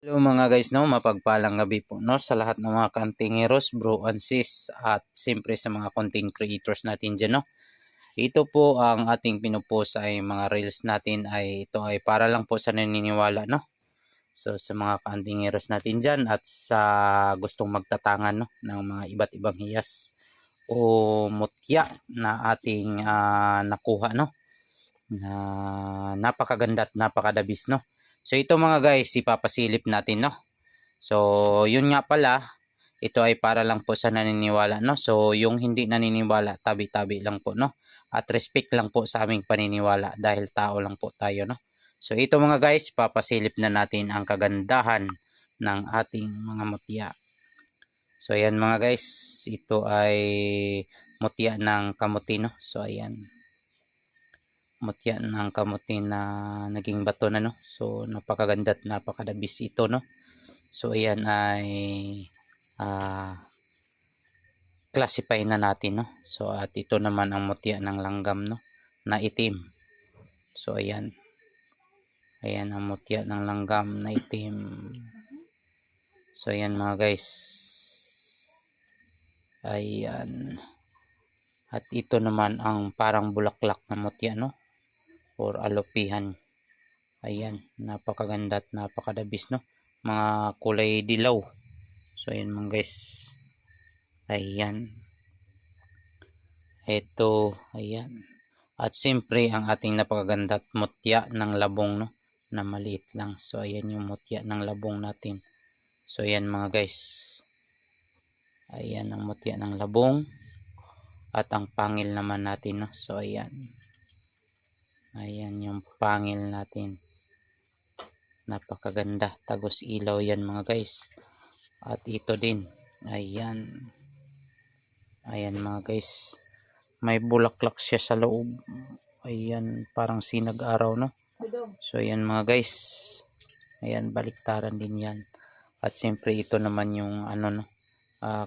Hello mga guys, no, mapagpalang gabi po, no, sa lahat ng mga kantingeros, bro and sis, at siyempre sa mga content creators natin dyan, no. Ito po ang ating pinupost ay mga reels natin ay ito ay para lang po sa naniniwala, no. So sa mga kantingeros natin dyan at sa gustong magtatangan, no, ng mga iba't ibang hiyas o mutya na ating nakuha, no, na napakaganda at napakadabis, no. So ito mga guys, ipapasilip natin, no. So yun nga pala, ito ay para lang po sa naniniwala, no. So yung hindi naniniwala, tabi-tabi lang po, no. At respect lang po sa aming paniniwala dahil tao lang po tayo, no. So ito mga guys, papasilip na natin ang kagandahan ng ating mga mutya. So ayan mga guys, ito ay mutya ng kamuti, no. So ayan, mutya ng kamuti na naging bato na, no. So napakaganda at napakadabis ito, no. So ayan ay classify na natin, no. So at ito naman ang mutya ng langgam, no, na itim. So ayan, ayan ang mutya ng langgam na itim. So ayan mga guys, ayan. At ito naman ang parang bulaklak na mutya, no, or alopihan. Ayan, napakaganda at napakadabis, no, mga kulay dilaw. So ayan mga guys, ayan, ito, ayan. At siyempre ang ating napakaganda at mutya ng labong, no, na maliit lang. So ayan yung mutya ng labong natin. So ayan mga guys, ayan ang mutya ng labong at ang pangil naman natin, no. So ayan, ayan yung pangil natin, napakaganda, tagos ilaw yan mga guys. At ito din, ayan, ayan mga guys, may bulaklak siya sa loob. Ayan, parang sinag araw, no. So ayan mga guys, ayan, baliktaran din yan. At siyempre ito naman yung ano, no,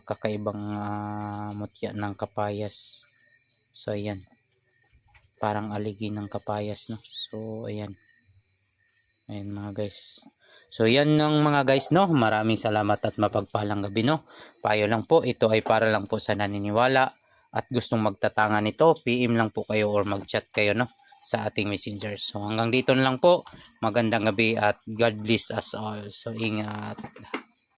kakaibang mutya ng kapayas. So ayan, parang aligi ng kapayas, no. So ayan, ayan mga guys. So yan ng mga guys, no. Maraming salamat at mapagpalang gabi, no. Payo lang po, ito ay para lang po sa naniniwala at gustong magtatangan nito, PM lang po kayo or mag-chat kayo, no, sa ating messenger. So hanggang dito na lang po. Magandang gabi at God bless us all. So ingat.